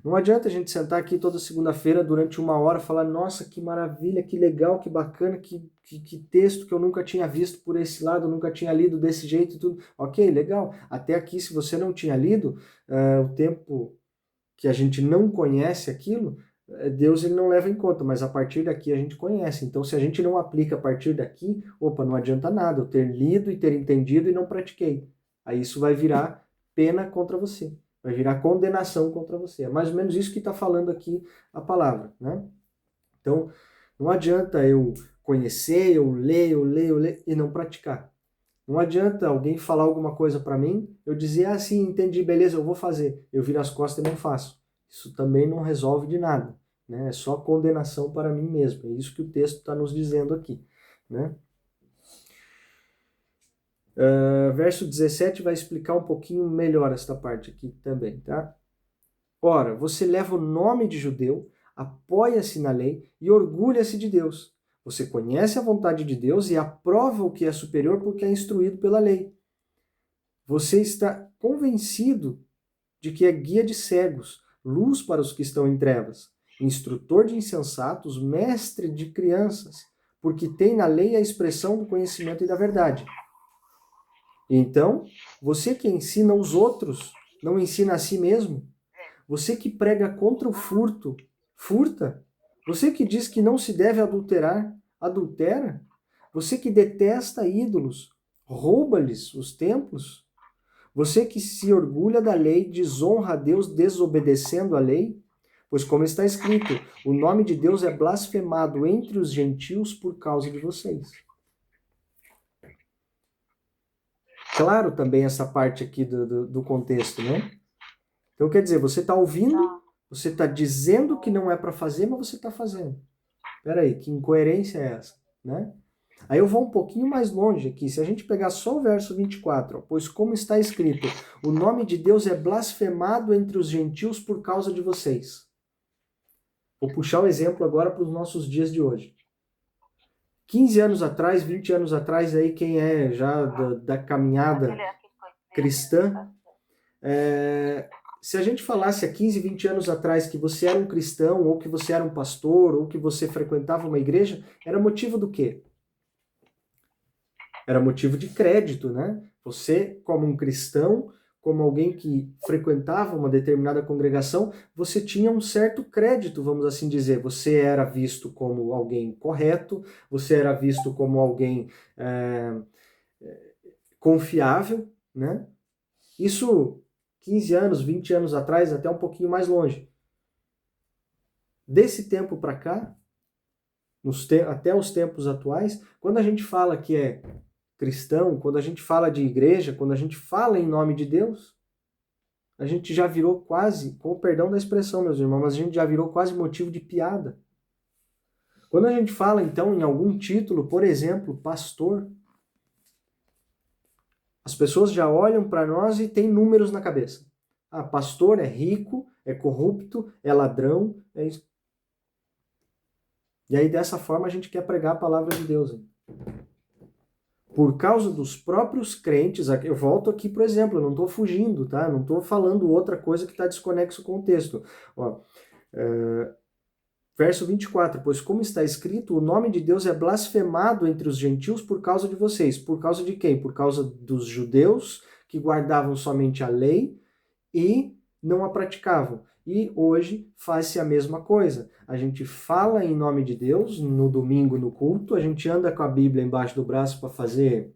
Não adianta a gente sentar aqui toda segunda-feira durante uma hora e falar, nossa, que maravilha, que legal, que bacana, que texto que eu nunca tinha visto por esse lado, nunca tinha lido desse jeito e tudo. Ok, legal. Até aqui, se você não tinha lido, o tempo que a gente não conhece aquilo, Deus ele não leva em conta, mas a partir daqui a gente conhece. Então, se a gente não aplica a partir daqui, opa, não adianta nada eu ter lido e ter entendido e não pratiquei. Aí isso vai virar pena contra você. Vai virar condenação contra você. É mais ou menos isso que está falando aqui a palavra, né? Então, não adianta eu conhecer, eu ler e não praticar. Não adianta alguém falar alguma coisa para mim, eu dizer, ah, sim, entendi, beleza, eu vou fazer. Eu viro as costas e não faço. Isso também não resolve de nada, né? É só condenação para mim mesmo. É isso que o texto está nos dizendo aqui. né? Verso 17 vai explicar um pouquinho melhor esta parte aqui também, tá? Ora, você leva o nome de judeu, apoia-se na lei e orgulha-se de Deus. Você conhece a vontade de Deus e aprova o que é superior porque é instruído pela lei. Você está convencido de que é guia de cegos, luz para os que estão em trevas, instrutor de insensatos, mestre de crianças, porque tem na lei a expressão do conhecimento e da verdade. Então, você que ensina os outros, não ensina a si mesmo? Você que prega contra o furto, furta? Você que diz que não se deve adulterar, adultera? Você que detesta ídolos, rouba-lhes os templos? Você que se orgulha da lei, desonra a Deus desobedecendo a lei? Pois como está escrito, o nome de Deus é blasfemado entre os gentios por causa de vocês. Claro também essa parte aqui do contexto, né? Então quer dizer, você está ouvindo, você está dizendo que não é para fazer, mas você está fazendo. Espera aí, que incoerência é essa, né? Aí eu vou um pouquinho mais longe aqui. Se a gente pegar só o verso 24, ó, pois como está escrito, o nome de Deus é blasfemado entre os gentios por causa de vocês. Vou puxar o exemplo agora para os nossos dias de hoje. 15 anos atrás, 20 anos atrás, aí quem é já da caminhada cristã, se a gente falasse há 15, 20 anos atrás que você era um cristão, ou que você era um pastor, ou que você frequentava uma igreja, era motivo do quê? Era motivo de crédito, né? Você, como um cristão, como alguém que frequentava uma determinada congregação, você tinha um certo crédito, vamos assim dizer. Você era visto como alguém correto, você era visto como alguém confiável, né? Isso 15 anos, 20 anos atrás, até um pouquinho mais longe. Desse tempo para cá, até os tempos atuais, quando a gente fala que é cristão, quando a gente fala de igreja, quando a gente fala em nome de Deus, a gente já virou quase, com o perdão da expressão, meus irmãos, mas a gente já virou quase motivo de piada. Quando a gente fala, então, em algum título, por exemplo, pastor, as pessoas já olham para nós e têm números na cabeça. Ah, pastor é rico, é corrupto, é ladrão, é isso. E aí, dessa forma, a gente quer pregar a palavra de Deus. Hein? Por causa dos próprios crentes, eu volto aqui para o exemplo, eu não estou fugindo, tá? Não estou falando outra coisa que está desconexo com o texto. Ó, verso 24, pois como está escrito, o nome de Deus é blasfemado entre os gentios por causa de vocês. Por causa de quem? Por causa dos judeus que guardavam somente a lei e não a praticavam. E hoje faz-se a mesma coisa. A gente fala em nome de Deus no domingo no culto, a gente anda com a Bíblia embaixo do braço para fazer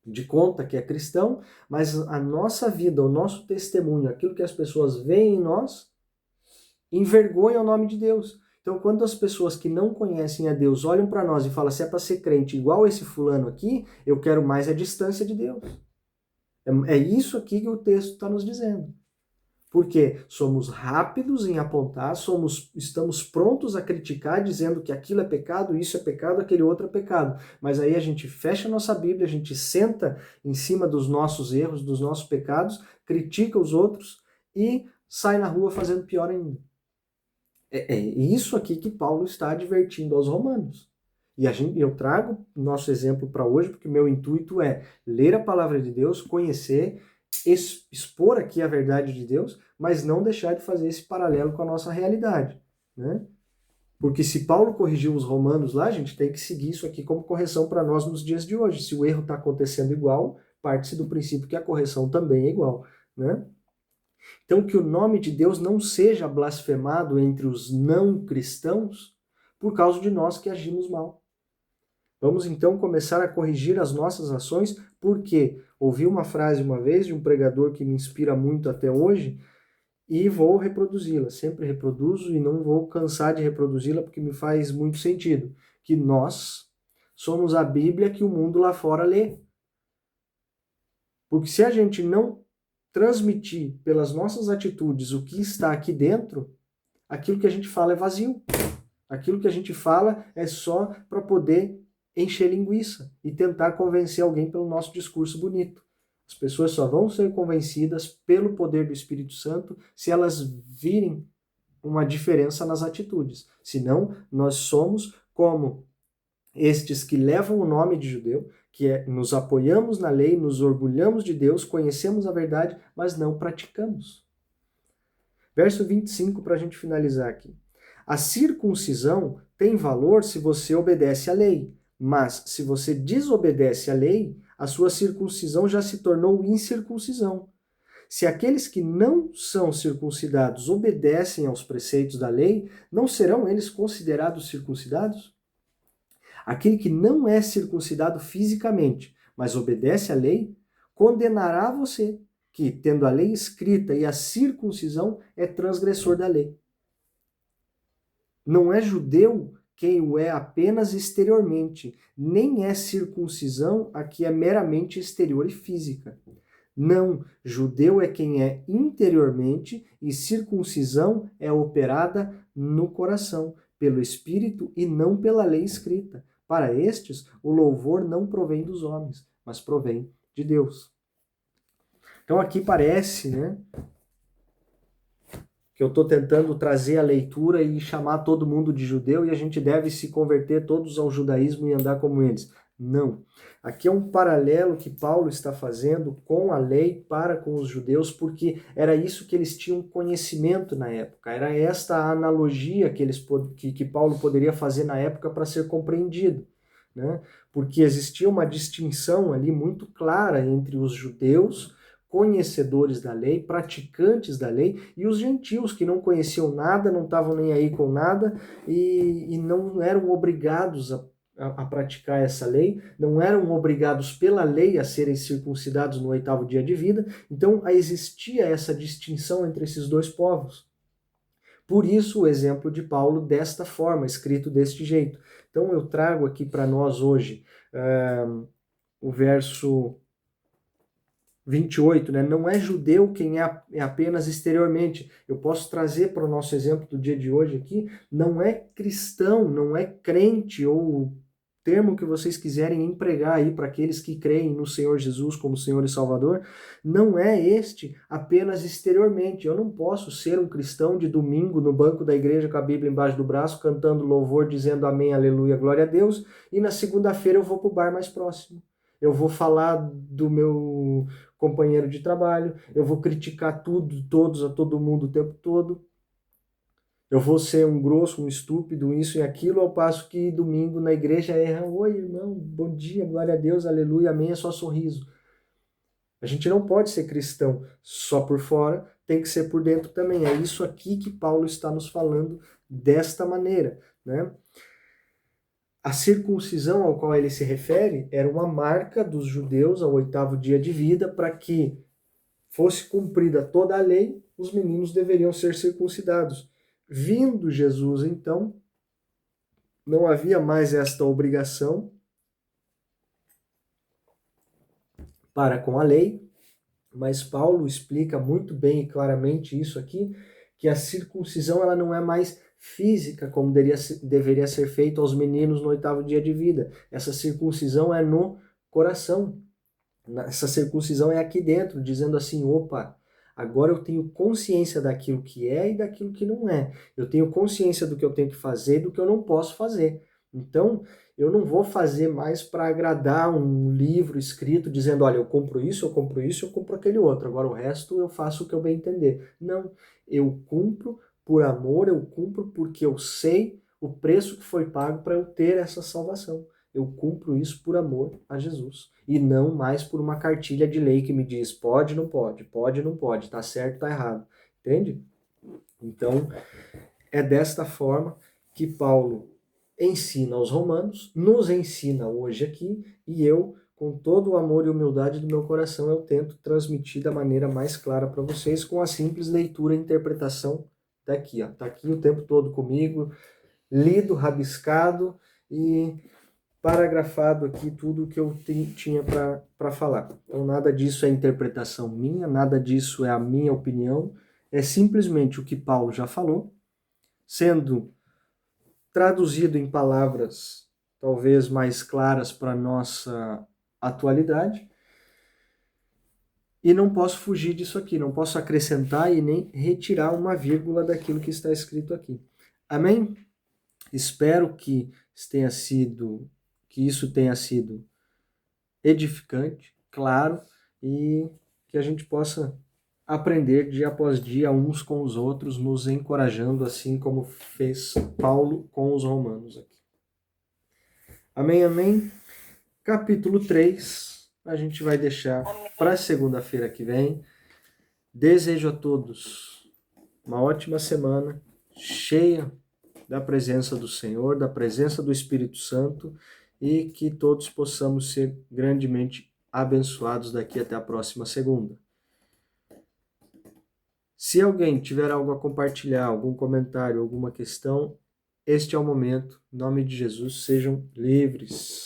de conta que é cristão, mas a nossa vida, o nosso testemunho, aquilo que as pessoas veem em nós, envergonha o nome de Deus. Então, quando as pessoas que não conhecem a Deus olham para nós e falam, se é para ser crente igual esse fulano aqui, eu quero mais a distância de Deus. É isso aqui que o texto está nos dizendo. Porque somos rápidos em apontar, estamos prontos a criticar, dizendo que aquilo é pecado, isso é pecado, aquele outro é pecado. Mas aí a gente fecha a nossa Bíblia, a gente senta em cima dos nossos erros, dos nossos pecados, critica os outros e sai na rua fazendo pior ainda. É isso aqui que Paulo está advertindo aos romanos. E eu trago nosso exemplo para hoje, porque meu intuito é ler a palavra de Deus, conhecer, expor aqui a verdade de Deus, mas não deixar de fazer esse paralelo com a nossa realidade, né? Porque se Paulo corrigiu os romanos lá, a gente tem que seguir isso aqui como correção para nós nos dias de hoje. Se o erro está acontecendo igual, parte-se do princípio que a correção também é igual, né? Então, que o nome de Deus não seja blasfemado entre os não cristãos por causa de nós que agimos mal. Vamos então começar a corrigir as nossas ações, porque ouvi uma frase uma vez de um pregador que me inspira muito até hoje e vou reproduzi-la. Sempre reproduzo e não vou cansar de reproduzi-la porque me faz muito sentido. Que nós somos a Bíblia que o mundo lá fora lê. Porque se a gente não transmitir pelas nossas atitudes o que está aqui dentro, aquilo que a gente fala é vazio. Aquilo que a gente fala é só para poder encher linguiça e tentar convencer alguém pelo nosso discurso bonito. As pessoas só vão ser convencidas pelo poder do Espírito Santo se elas virem uma diferença nas atitudes. Senão, nós somos como estes que levam o nome de judeu, que nos apoiamos na lei, nos orgulhamos de Deus, conhecemos a verdade, mas não praticamos. Verso 25, para a gente finalizar aqui. A circuncisão tem valor se você obedece à lei, mas se você desobedece à lei, a sua circuncisão já se tornou incircuncisão. Se aqueles que não são circuncidados obedecem aos preceitos da lei, não serão eles considerados circuncidados? Aquele que não é circuncidado fisicamente, mas obedece à lei, condenará você, que, tendo a lei escrita e a circuncisão, é transgressor da lei. Não é judeu quem o é apenas exteriormente, nem é circuncisão a que é meramente exterior e física. Não, judeu é quem é interiormente e circuncisão é operada no coração, pelo Espírito e não pela lei escrita. Para estes, o louvor não provém dos homens, mas provém de Deus. Então aqui parece, né, que eu estou tentando trazer a leitura e chamar todo mundo de judeu e a gente deve se converter todos ao judaísmo e andar como eles. Não. Aqui é um paralelo que Paulo está fazendo com a lei para com os judeus, porque era isso que eles tinham conhecimento na época. Era esta a analogia que Paulo poderia fazer na época para ser compreendido, né? Porque existia uma distinção ali muito clara entre os judeus, conhecedores da lei, praticantes da lei, e os gentios que não conheciam nada, não estavam nem aí com nada e não eram obrigados a praticar essa lei, não eram obrigados pela lei a serem circuncidados no 8º dia de vida, então existia essa distinção entre esses dois povos. Por isso o exemplo de Paulo desta forma, escrito deste jeito. Então eu trago aqui para nós hoje o verso 28, né? Não é judeu quem é apenas exteriormente. Eu posso trazer para o nosso exemplo do dia de hoje aqui, não é cristão, não é crente, ou o termo que vocês quiserem empregar aí para aqueles que creem no Senhor Jesus como Senhor e Salvador, não é este apenas exteriormente. Eu não posso ser um cristão de domingo no banco da igreja com a Bíblia embaixo do braço, cantando louvor, dizendo amém, aleluia, glória a Deus, e na segunda-feira eu vou para o bar mais próximo. Eu vou falar do meu companheiro de trabalho, eu vou criticar tudo, todos, a todo mundo o tempo todo. Eu vou ser um grosso, um estúpido, isso e aquilo, ao passo que domingo na igreja é oi, irmão, bom dia, glória a Deus, aleluia, amém, é só sorriso. A gente não pode ser cristão só por fora, tem que ser por dentro também. É isso aqui que Paulo está nos falando desta maneira, né? A circuncisão ao qual ele se refere era uma marca dos judeus ao 8º dia de vida, para que fosse cumprida toda a lei, os meninos deveriam ser circuncidados. Vindo Jesus, então, não havia mais esta obrigação para com a lei, mas Paulo explica muito bem e claramente isso aqui, que a circuncisão ela não é mais física, como deveria ser feito aos meninos no 8º dia de vida. Essa circuncisão é no coração. Essa circuncisão é aqui dentro, dizendo assim, opa, agora eu tenho consciência daquilo que é e daquilo que não é. Eu tenho consciência do que eu tenho que fazer e do que eu não posso fazer. Então, eu não vou fazer mais para agradar um livro escrito dizendo, olha, eu compro isso, eu compro isso, eu compro aquele outro. Agora o resto eu faço o que eu bem entender. Não, eu cumpro por amor, eu cumpro porque eu sei o preço que foi pago para eu ter essa salvação. Eu cumpro isso por amor a Jesus. E não mais por uma cartilha de lei que me diz pode, não pode, tá certo, tá errado. Entende? Então, é desta forma que Paulo ensina aos romanos, nos ensina hoje aqui, e eu, com todo o amor e humildade do meu coração, eu tento transmitir da maneira mais clara para vocês com a simples leitura e interpretação daqui. Ó. Tá aqui o tempo todo comigo, lido, rabiscado e paragrafado aqui tudo que eu tinha para falar. Então nada disso é interpretação minha, nada disso é a minha opinião, é simplesmente o que Paulo já falou, sendo traduzido em palavras talvez mais claras para a nossa atualidade. E não posso fugir disso aqui, não posso acrescentar e nem retirar uma vírgula daquilo que está escrito aqui. Amém? Espero que isso tenha sido edificante, claro, e que a gente possa aprender dia após dia uns com os outros, nos encorajando, assim como fez Paulo com os romanos aqui. Amém, amém? Capítulo 3, a gente vai deixar para segunda-feira que vem. Desejo a todos uma ótima semana, cheia da presença do Senhor, da presença do Espírito Santo, e que todos possamos ser grandemente abençoados daqui até a próxima segunda. Se alguém tiver algo a compartilhar, algum comentário, alguma questão, este é o momento. Em nome de Jesus, sejam livres.